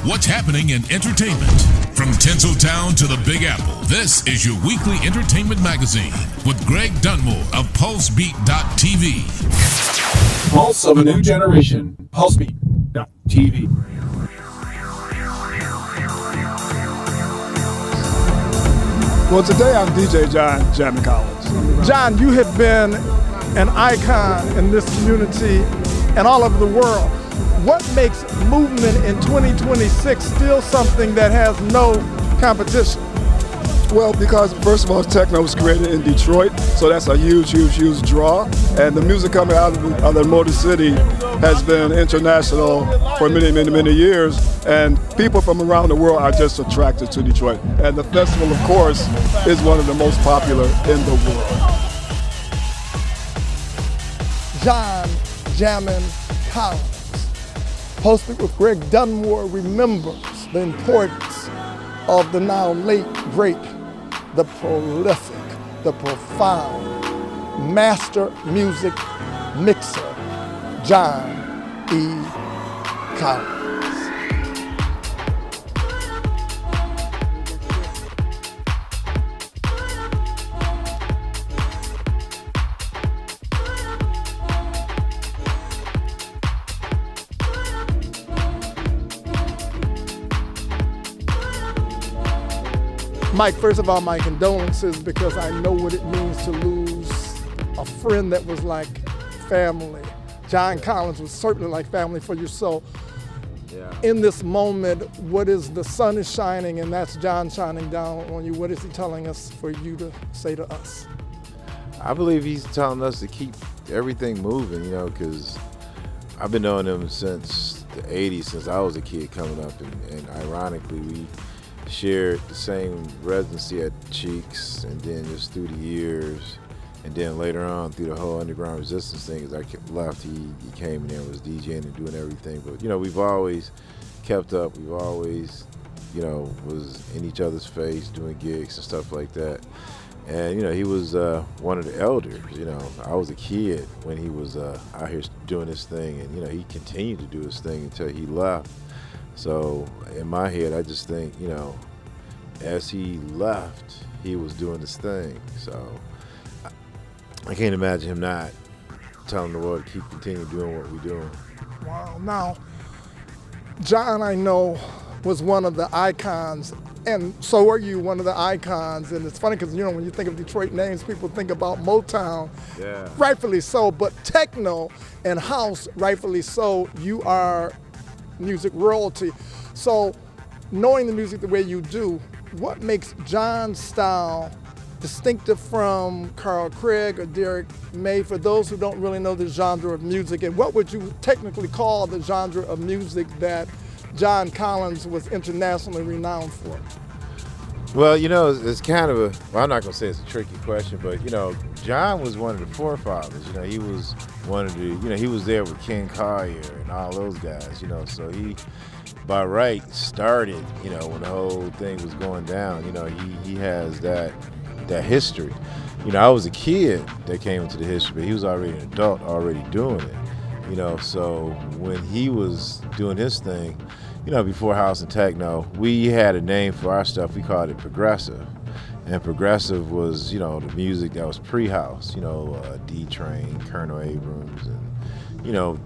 What's happening in entertainment? From Tinseltown to the Big Apple, this is your weekly entertainment magazine with Greg Dunmore of PULSEBEAT.TV. Pulse of a new generation. PULSEBEAT.TV. Well, today I'm DJ John Jammin John. John, you have been an icon in this community and all over the world. What makes movement in 2026 still something that has no competition? Well, because first of all, Techno was created in Detroit, so that's a huge draw. And the music coming out of the Motor City has been international for many years. And people from around the world are just attracted to Detroit. And the festival, of course, is one of the most popular in the world. John Jammin Collins, PULSEBEAT with Greg Dunmore, remembers the importance of the now late, great, the prolific, the profound master music mixer, John E. Collins. Mike, first of all, my condolences, because I know what it means to lose a friend that was like family. John Collins was certainly like family for you. So in this moment, what is the sun is shining and that's John shining down on you? What is he telling us for you to say to us? I believe he's telling us to keep everything moving, because I've been knowing him since the 80s, since I was a kid coming up, and ironically, we shared the same residency at Cheeks, and then just through the years, and then later on through the whole underground resistance thing, as I left, he came in there and was DJing and doing everything. But we've always kept up. We've always, was in each other's face doing gigs and stuff like that. And he was one of the elders. I was a kid when he was out here doing his thing, and he continued to do his thing until he left. So in my head, I just think, as he left, he was doing his thing. So I can't imagine him not telling the world to continue doing what we're doing. Wow. Now, John, I know, was one of the icons, and so are you, one of the icons. And it's funny because, when you think of Detroit names, people think about Motown, rightfully so, but techno and house, rightfully so. You are music royalty. So knowing the music the way you do, what makes John's style distinctive from Carl Craig or Derek May, for those who don't really know the genre of music? And what would you technically call the genre of music that John Collins was internationally renowned for? Well, it's kind of I'm not going to say it's a tricky question, but, John was one of the forefathers. He was one of the, he was there with Ken Collier and all those guys, so he, by right, started, when the whole thing was going down. He has that history. I was a kid that came into the history, but he was already an adult, already doing it. So when he was doing his thing, before house and techno, we had a name for our stuff. We called it progressive. And progressive was, the music that was pre-house, D-Train, Colonel Abrams, and,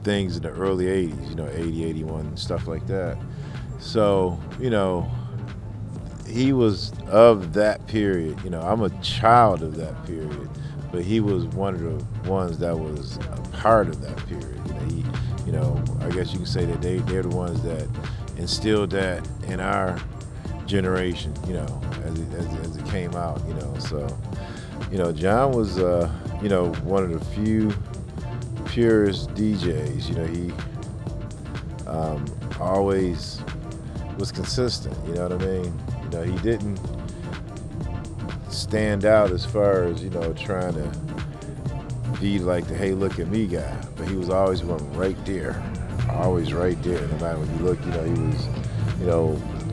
things in the early 80s, 80, 81, stuff like that. So, he was of that period. I'm a child of that period, but he was one of the ones that was a part of that period. I guess you can say that they're the ones that instilled that in our generation, as it came out, So, John was, one of the few purest DJs. He always was consistent. You know what I mean? He didn't stand out as far as trying to be like the "hey, look at me" guy, but he was always one right there, always right there. No matter when you look, he was,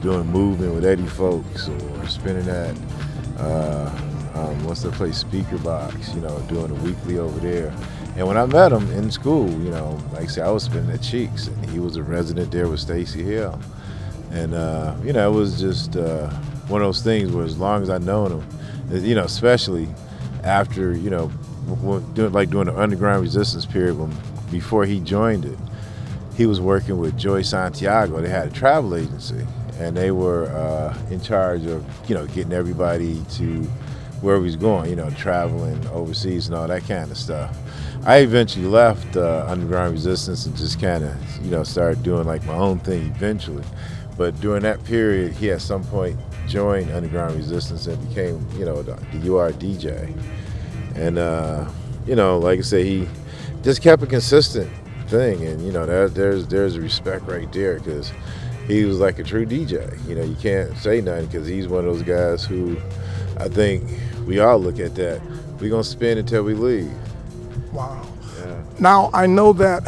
doing movement with Eddie Folks or spinning that, what's the place, Speaker Box, doing a weekly over there. And when I met him in school, like I said, I was spinning at Cheeks, and he was a resident there with Stacey Hill. And you know, it was just one of those things where as long as I known him, you know, especially after, you know, during the underground resistance period, before he joined it, he was working with Joy Santiago. They had a travel agency, and they were in charge of, you know, getting everybody to where he was going, you know, traveling overseas and all that kind of stuff. I eventually left underground resistance and just kind of, you know, started doing like my own thing eventually. But during that period, he at some point joined underground resistance and became, you know, the UR DJ. And you know, like I say, he just kept a consistent thing, and you know, there's a respect right there, because he was like a true DJ. You know, you can't say nothing, because he's one of those guys who I think we all look at that. We're gonna spin until we leave. Wow. Yeah. Now, I know that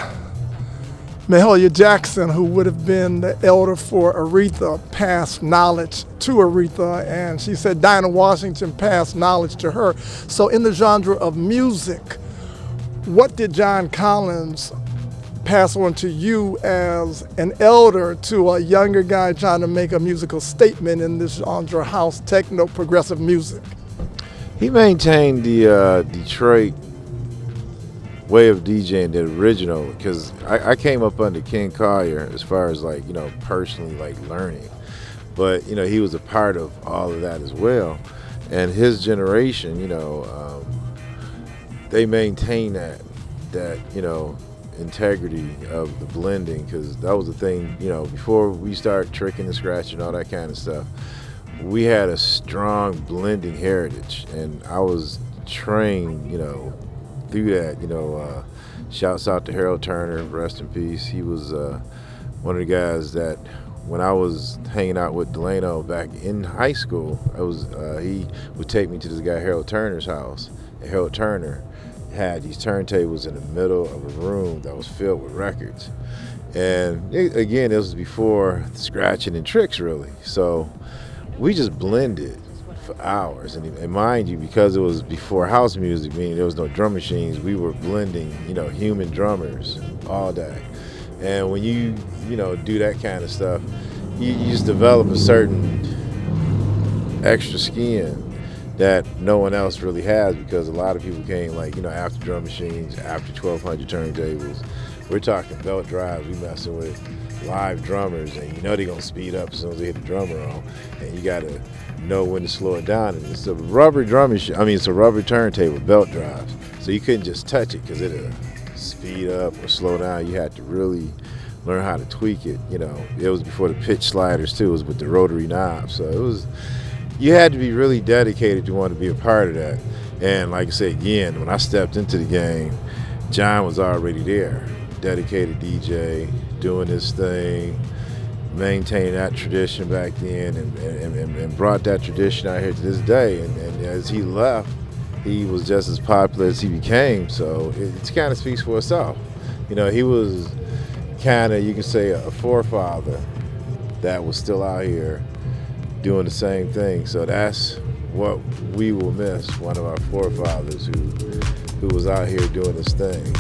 Mahalia Jackson, who would have been the elder for Aretha, passed knowledge to Aretha, and she said Dinah Washington passed knowledge to her. So in the genre of music, what did John Collins pass on to you as an elder to a younger guy trying to make a musical statement in this genre, house, techno, progressive music? He maintained the Detroit way of DJing, the original, because I came up under Ken Collier as far as like, you know, personally like learning, but you know, he was a part of all of that as well, and his generation, you know, they maintain that you know, integrity of the blending, because that was the thing, you know, before we start tricking and scratching and all that kind of stuff, we had a strong blending heritage, and I was trained, you know, through that. You know, shouts out to Harold Turner, rest in peace. He was one of the guys that when I was hanging out with Delano back in high school, he would take me to this guy Harold Turner's house, and Harold Turner had these turntables in the middle of a room that was filled with records. And again, it was before scratching and tricks, really. So we just blended for hours. And mind you, because it was before house music, meaning there was no drum machines, we were blending, you know, human drummers all day. And when you know, do that kind of stuff, you just develop a certain extra skin that no one else really has, because a lot of people came, like, you know, after drum machines, after 1,200 turntables. We're talking belt drives, we messing with live drummers, and you know they're gonna speed up as soon as they hit the drummer on, and you gotta know when to slow it down. And it's a rubber drum machine, it's a rubber turntable, belt drives, so you couldn't just touch it because it'll speed up or slow down. You had to really learn how to tweak it. You know, it was before the pitch sliders too, it was with the rotary knobs, so it was, you had to be really dedicated to want to be a part of that. And like I say again, when I stepped into the game, John was already there, dedicated DJ, doing this thing, maintaining that tradition back then, and brought that tradition out here to this day. And as he left, he was just as popular as he became. So it kind of speaks for itself. You know, he was kind of, you can say, a forefather that was still out here doing the same thing. So that's what we will miss, one of our forefathers who was out here doing this thing.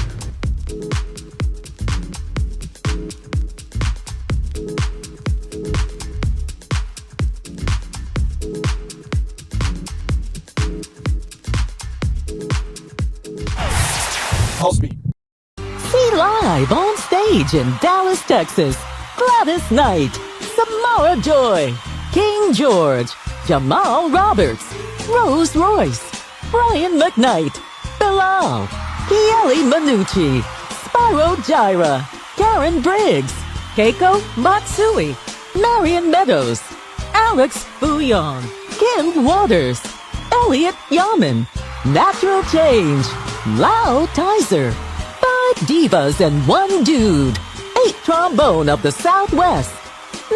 PulseBeat. See live on stage in Dallas, Texas, Gladys Knight, Samara Joy, King George, Jamal Roberts, Rose Royce, Brian McKnight, Bilal, Kieli Manucci, Spyro Gyra, Karen Briggs, Keiko Matsui, Marion Meadows, Alex Bouillon, Kim Waters, Elliot Yaman, Natural Change, Lau Tizer, 5 divas and 1 dude, 8 trombone of the Southwest,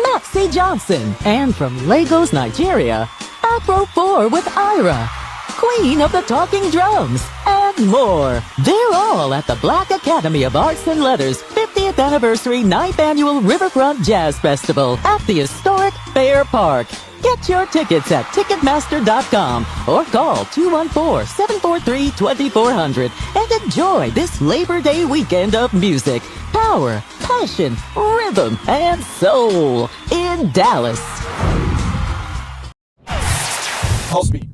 Maxie Johnson, and from Lagos, Nigeria, Afro 4 with Ira, Queen of the Talking Drums, and more. They're all at the Black Academy of Arts and Letters 50th Anniversary 9th Annual Riverfront Jazz Festival at the historic Fair Park. Get your tickets at Ticketmaster.com or call 214-743-2400 and enjoy this Labor Day weekend of music, power, passion, rhythm, and soul in Dallas. PulseBeat.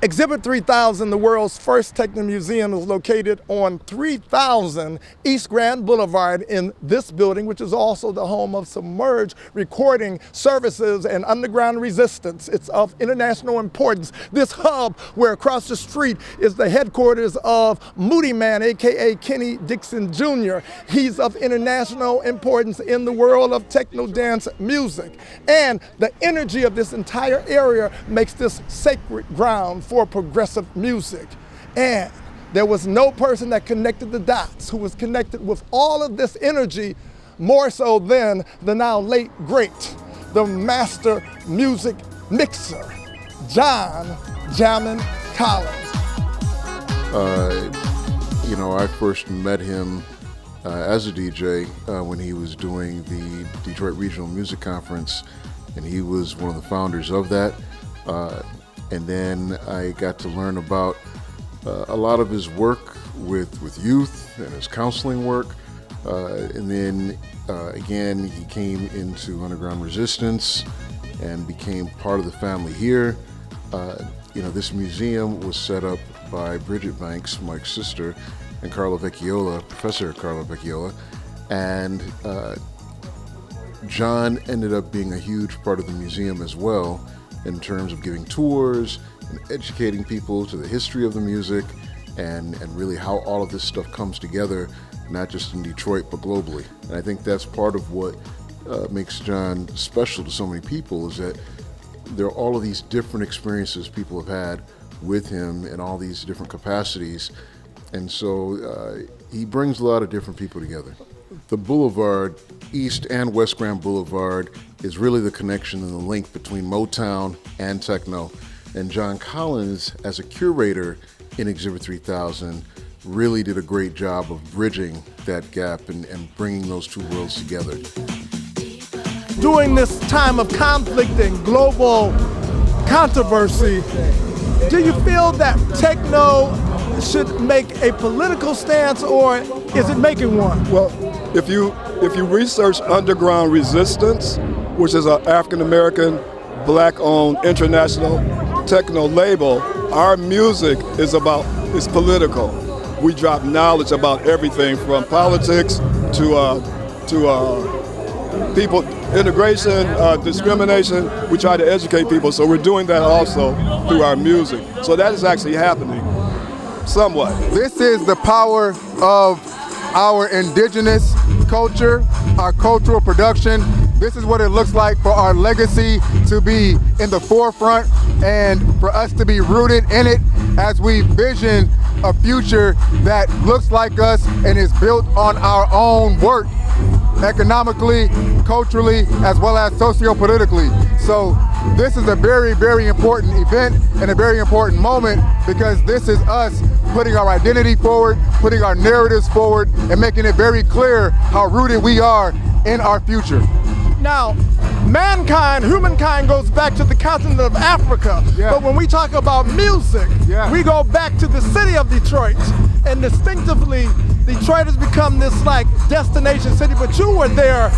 Exhibit 3000, the world's first techno museum, is located on 3000 East Grand Boulevard in this building, which is also the home of Submerge Recording Services and Underground Resistance. It's of international importance. This hub, where across the street is the headquarters of Moody Man, aka Kenny Dixon Jr. He's of international importance in the world of techno dance music. And the energy of this entire area makes this sacred ground for progressive music. And there was no person that connected the dots who was connected with all of this energy more so than the now late great, the master music mixer, John Jammin Collins. I first met him as a DJ when he was doing the Detroit Regional Music Conference, and he was one of the founders of that. And then I got to learn about a lot of his work with youth and his counseling work. And then again, he came into Underground Resistance and became part of the family here. This museum was set up by Bridget Banks, Mike's sister, and Carla Vecchiola, Professor Carla Vecchiola. And John ended up being a huge part of the museum as well, in terms of giving tours and educating people to the history of the music and really how all of this stuff comes together, not just in Detroit, but globally. And I think that's part of what makes John special to so many people, is that there are all of these different experiences people have had with him in all these different capacities. And so he brings a lot of different people together. The Boulevard, East and West Grand Boulevard, is really the connection and the link between Motown and techno. And John Collins, as a curator in Exhibit 3000, really did a great job of bridging that gap and bringing those two worlds together. During this time of conflict and global controversy, do you feel that techno should make a political stance, or is it making one? Well, if you research Underground Resistance, which is an African-American, Black-owned, international techno label, our music is political. We drop knowledge about everything from politics to people, integration, discrimination. We try to educate people, so we're doing that also through our music. So that is actually happening, somewhat. This is the power of our indigenous culture, our cultural production. This is what it looks like for our legacy to be in the forefront and for us to be rooted in it as we vision a future that looks like us and is built on our own work, economically, culturally, as well as socio-politically. So this is a very, very important event and a very important moment, because this is us putting our identity forward, putting our narratives forward, and making it very clear how rooted we are in our future. Now, humankind goes back to the continent of Africa, but when we talk about music, we go back to the city of Detroit, and distinctively, Detroit has become this destination city, but you were there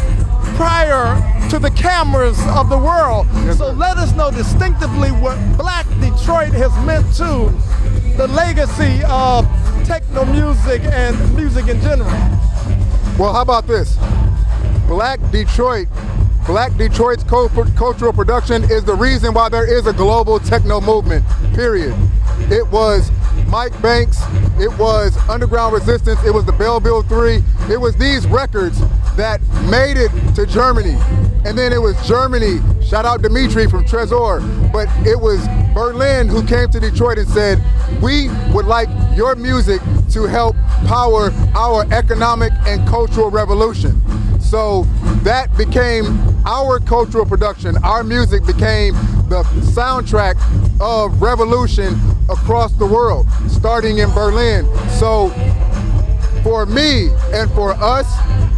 prior to the cameras of the world. So let us know distinctively what Black Detroit has meant to the legacy of techno music and music in general. Well, how about this? Black Detroit's cultural production is the reason why there is a global techno movement, period. It was Mike Banks, it was Underground Resistance, it was the Bell Bill 3, it was these records that made it to Germany. And then it was Germany, shout out Dimitri from Trezor, but it was Berlin who came to Detroit and said, we would like your music to help power our economic and cultural revolution. So that became our cultural production. Our music became the soundtrack of revolution across the world, starting in Berlin. So for me and for us,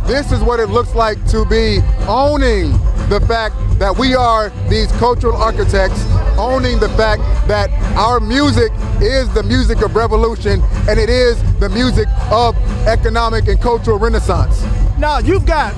this is what it looks like to be owning the fact that we are these cultural architects, owning the fact that our music is the music of revolution and it is the music of economic and cultural renaissance. Now you've got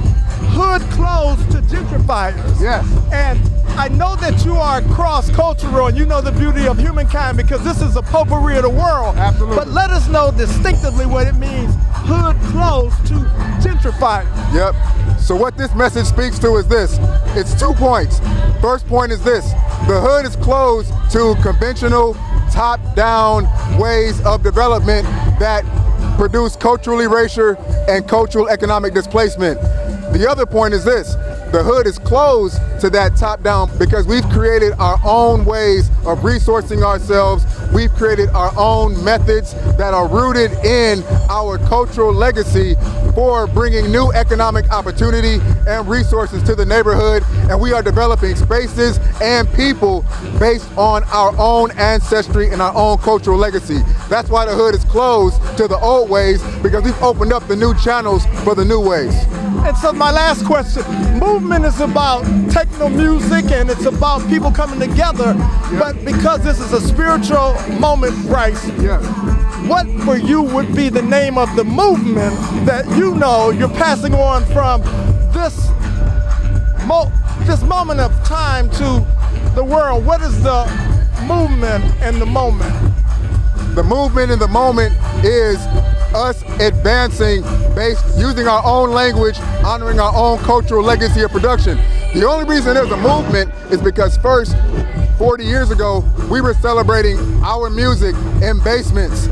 hood clothes to gentrifiers. Yes. And I know that you are cross-cultural and you know the beauty of humankind because this is a potpourri of the world. Absolutely. But let us know distinctively what it means, hood clothes to gentrifiers. Yep. So what this message speaks to is this. It's 2 points. First point is this. The hood is closed to conventional, top-down ways of development that produce cultural erasure and cultural economic displacement. The other point is this. The hood is closed to that top-down because we've created our own ways of resourcing ourselves. We've created our own methods that are rooted in our cultural legacy for bringing new economic opportunity and resources to the neighborhood. And we are developing spaces and people based on our own ancestry and our own cultural legacy. That's why the hood is closed to the old ways, because we've opened up the new channels for the new ways. And so my last question, movement is about techno music and it's about people coming together, but because this is a spiritual moment, Bryce, what for you would be the name of the movement that you know you're passing on from this moment of time to the world? What is the movement and the moment? The movement in the moment is us advancing using our own language, honoring our own cultural legacy of production. The only reason there's a movement is because first, 40 years ago, we were celebrating our music in basements.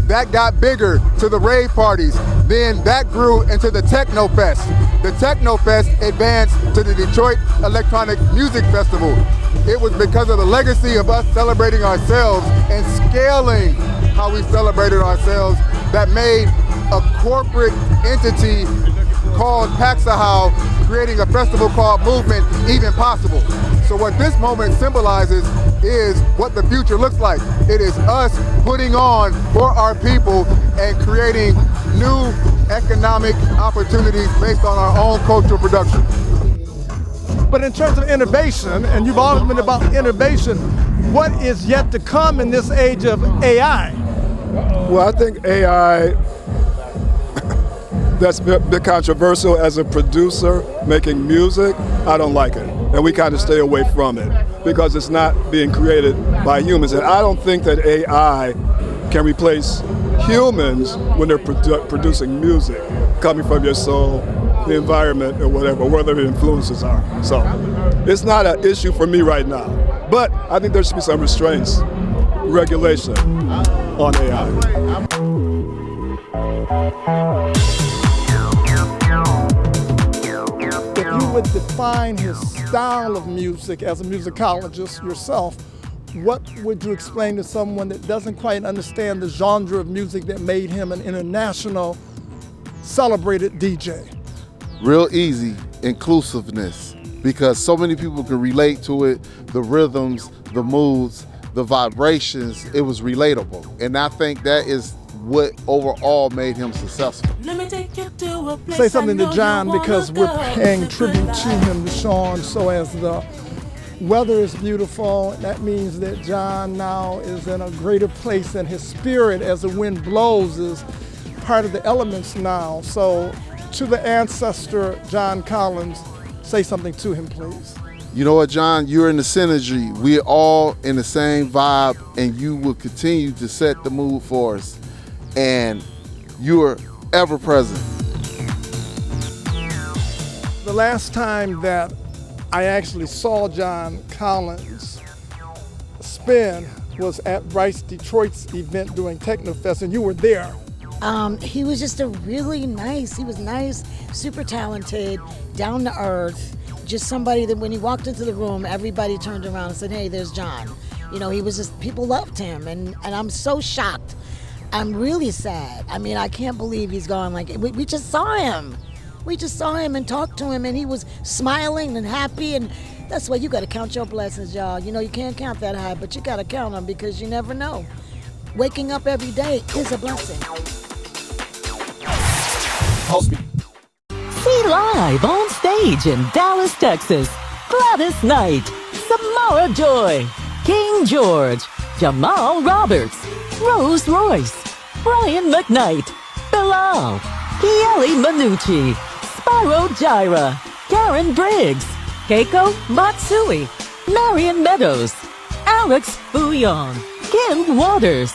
That got bigger to the rave parties. Then that grew into the Techno Fest. The Techno Fest advanced to the Detroit Electronic Music Festival. It was because of the legacy of us celebrating ourselves and scaling how we celebrated ourselves that made a corporate entity called Paxahau creating a festival called Movement even possible. So what this moment symbolizes is what the future looks like. It is us putting on for our people and creating new economic opportunities based on our own cultural production. But in terms of innovation, and you've always been about innovation, what is yet to come in this age of AI? Well, I think AI, that's a bit controversial as a producer making music. I don't like it. And we kind of stay away from it because it's not being created by humans. And I don't think that AI can replace humans when they're producing music coming from your soul, the environment, or whatever the influences are. So it's not an issue for me right now. But I think there should be some restraints, regulation on AI. If you would define his style of music as a musicologist yourself, what would you explain to someone that doesn't quite understand the genre of music that made him an international celebrated DJ? Real easy, inclusiveness, because so many people can relate to it, the rhythms, the moods, the vibrations. It was relatable. And I think that is what overall made him successful. Say something to John because we're paying tribute to him, Sean. So as the weather is beautiful, that means that John now is in a greater place, and his spirit as the wind blows is part of the elements now. So to the ancestor, John Collins, say something to him, please. You know what, John? You're in the synergy. We're all in the same vibe, and you will continue to set the mood for us. And you are ever present. The last time that I actually saw John Collins spin was at Bryce Detroit's event during Techno Fest, and you were there. He was just he was nice, super talented, down to earth, just somebody that when he walked into the room, everybody turned around and said, hey, there's John. You know, he was just, people loved him, and I'm so shocked. I'm really sad. I mean, I can't believe he's gone. Like, we just saw him. We just saw him and talked to him, and he was smiling and happy, and that's why you got to count your blessings, y'all. You know, you can't count that high, but you got to count them because you never know. Waking up every day is a blessing. See live on stage in Dallas, Texas, Gladys Knight, Samara Joy, King George, Jamal Roberts, Rose Royce, Brian McKnight, Bilal, Kieli Manucci, Maro Jaira, Karen Briggs, Keiko Matsui, Marion Meadows, Alex Bouillon, Kim Waters,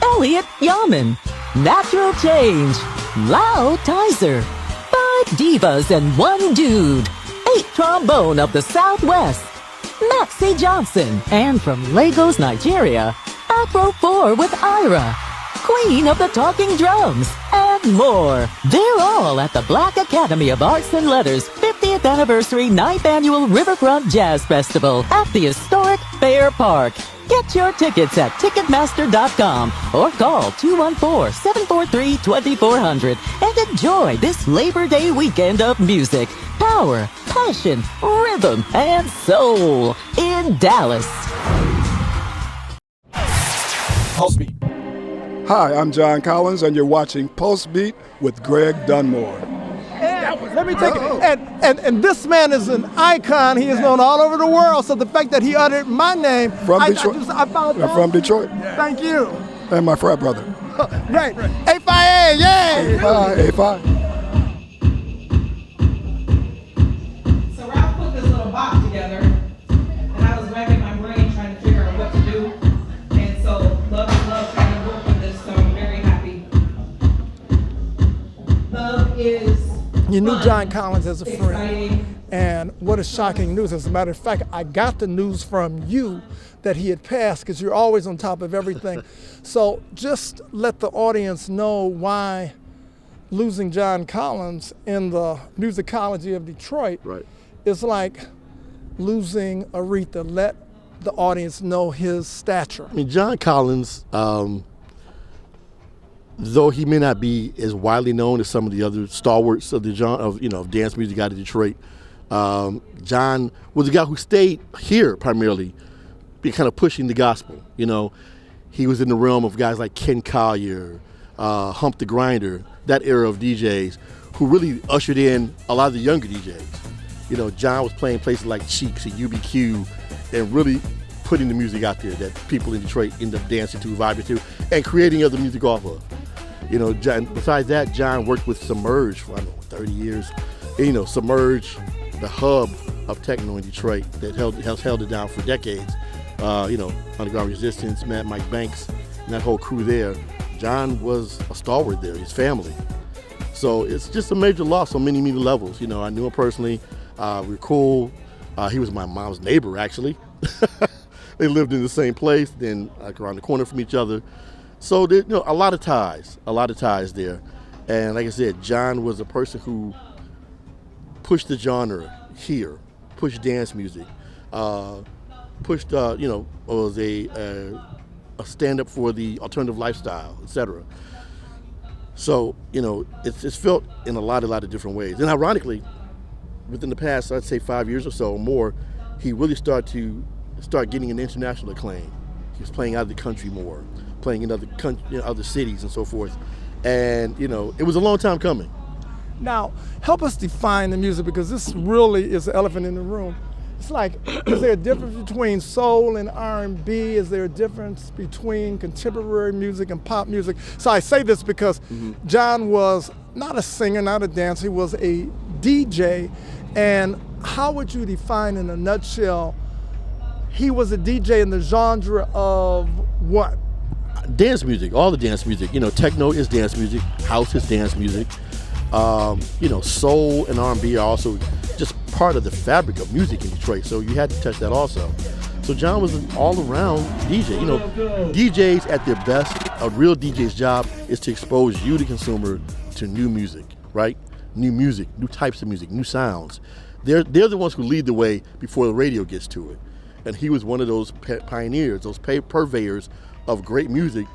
Elliot Yaman, Natural Change, Lau Tizer, 5 divas and 1 dude, 8 trombone of the Southwest, Maxie Johnson, and from Lagos, Nigeria, Afro 4 with Ira, Queen of the Talking Drums, and more. They're all at the Black Academy of Arts and Letters 50th Anniversary 9th Annual Riverfront Jazz Festival at the historic Fair Park. Get your tickets at Ticketmaster.com or call 214-743-2400 and enjoy this Labor Day weekend of music, power, passion, rhythm, and soul in Dallas. Pulse Beat. Hi, I'm John Collins, and you're watching Pulse Beat with Greg Dunmore. Let me take it. And this man is an icon. He is known all over the world. So the fact that he uttered my name, From Detroit. I found out. From Detroit. Thank you. And my frat brother. Right. A5A, yay! A5. So Ralph put this little box together, and I was racking my brain trying to figure out what to do. And so Love is Love kind of worked with this, so I'm very happy. Love is You knew fun, John Collins as a friend. exciting. And what is shocking news, as a matter of fact, I got the news from you that he had passed because you're always on top of everything. So just let the audience know why losing John Collins in the musicology of Detroit is like losing Aretha. Let the audience know his stature. I mean, John Collins, though he may not be as widely known as some of the other stalwarts of of dance music out of Detroit, John was a guy who stayed here primarily, be kind of pushing the gospel. You know, he was in the realm of guys like Ken Collier, Hump the Grinder, that era of DJs, who really ushered in a lot of the younger DJs. You know, John was playing places like Cheeks and UBQ, and really putting the music out there that people in Detroit end up dancing to, vibing to, and creating other music off of. You know, John, besides that, John worked with Submerge for, 30 years. And, you know, Submerge, the hub of techno in Detroit that has held it down for decades. Underground Resistance, Mike Banks, and that whole crew there. John was a stalwart there, his family. So it's just a major loss on many, many levels. You know, I knew him personally. We were cool. He was my mom's neighbor, actually. They lived in the same place, then like around the corner from each other. So there, a lot of ties there. And like I said, John was a person who pushed the genre here, pushed dance music, pushed, was a stand-up for the alternative lifestyle, etc. So, it's felt in a lot of different ways. And ironically, within the past, I'd say 5 years or so or more, he really started getting an international acclaim. He was playing out of the country more, playing in other cities and so forth. And, it was a long time coming. Now, help us define the music, because this really is the elephant in the room. It's like, is there a difference between soul and R&B? Is there a difference between contemporary music and pop music? So I say this because John was not a singer, not a dancer, he was a DJ. And how would you define in a nutshell, he was a DJ in the genre of what? Dance music, all the dance music. Techno is dance music, house is dance music. Soul and R&B are also just part of the fabric of music in Detroit, so you had to touch that also. So John was an all-around DJ. DJs at their best, a real DJ's job is to expose you, the consumer, to new music, right? New music, new types of music, new sounds. They're the ones who lead the way before the radio gets to it. And he was one of those pioneers, those purveyors of great music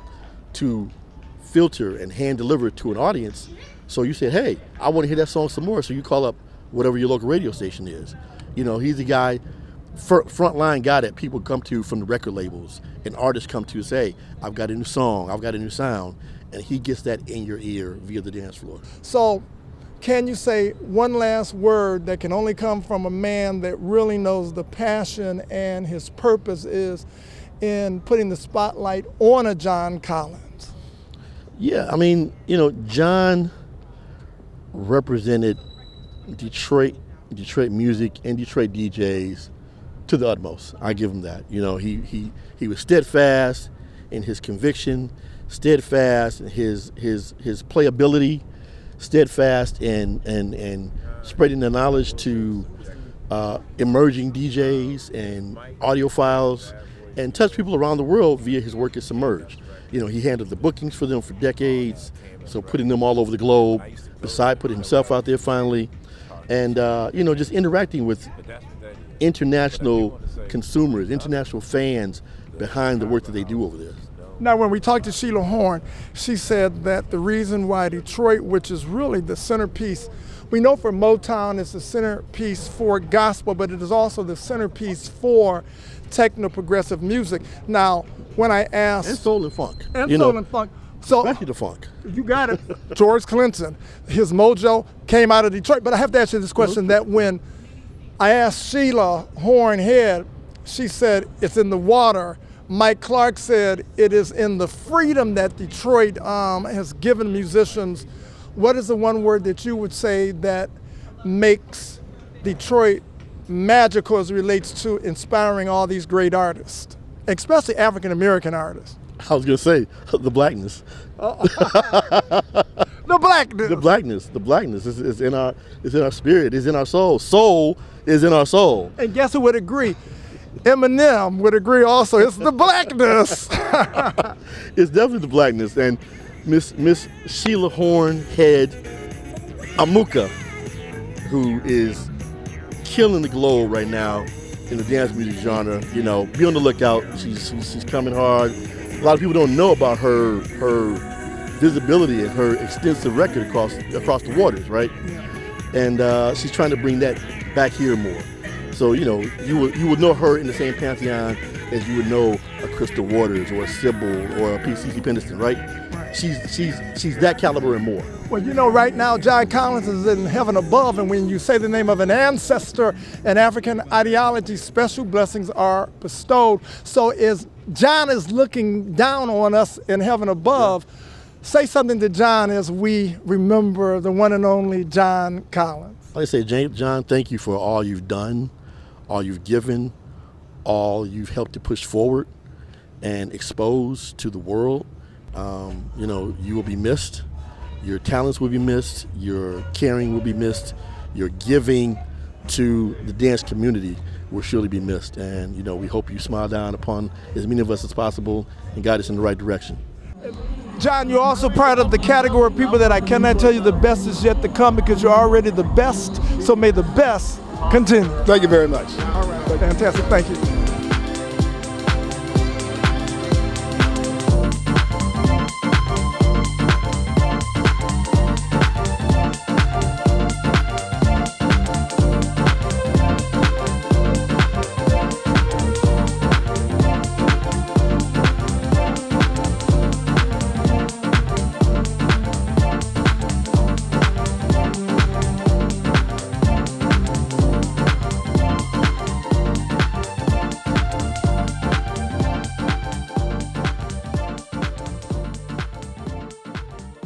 to filter and hand deliver to an audience. So you said, hey, I want to hear that song some more. So you call up whatever your local radio station is. He's the guy, frontline guy that people come to from the record labels and artists come to say, hey, I've got a new song, I've got a new sound. And he gets that in your ear via the dance floor. So can you say one last word that can only come from a man that really knows the passion and his purpose is in putting the spotlight on a John Collins? Yeah, John represented Detroit music and Detroit DJs to the utmost. I give him that. You know, he was steadfast in his conviction, steadfast in his playability, steadfast in spreading the knowledge to emerging DJs and audiophiles, and touch people around the world via his work at Submerge. You know, he handled the bookings for them for decades, so putting them all over the globe, beside putting himself out there finally, and you know, just interacting with international consumers, international fans behind the work that they do over there. Now, when we talked to Sheila Horn, she said that the reason why Detroit, which is really the centerpiece, we know for Motown it's the centerpiece for gospel, but it is also the centerpiece for techno progressive music. Now, when I asked... And soul and funk. And soul and funk. So, especially the funk. You got it. George Clinton, his mojo came out of Detroit. But I have to ask you this question, that when I asked Sheila Horn Head, she said it's in the water. Mike Clark said it is in the freedom that Detroit has given musicians. What is the one word that you would say that makes Detroit magical as it relates to inspiring all these great artists, especially African-American artists? I was going to say the blackness. The blackness. The blackness. The blackness is in our spirit, is in our soul. Soul is in our soul. And guess who would agree? Eminem would agree also. It's the blackness. It's definitely the blackness. And Miss Sheila Horn Head Amuka, who is killing the globe right now in the dance music genre. You know, be on the lookout. She's coming hard. A lot of people don't know about her visibility and her extensive record across the waters, right? And she's trying to bring that back here more. So, you know, you would know her in the same pantheon as you would know a Crystal Waters or a Sybil or a PCC Pendleton, right? She's that caliber and more. Well, you know, right now John Collins is in heaven above, and when you say the name of an ancestor in African ideology, special blessings are bestowed. So as John is looking down on us in heaven above, say something to John as we remember the one and only John Collins. I say, John, thank you for all you've done, all you've given, all you've helped to push forward and expose to the world. You know, you will be missed. Your talents will be missed. Your caring will be missed. Your giving to the dance community will surely be missed. And, you know, we hope you smile down upon as many of us as possible and guide us in the right direction. John, you're also part of the category of people that I cannot tell you the best is yet to come, because you're already the best. So may the best continue. Thank you very much. All right, fantastic. Thank you.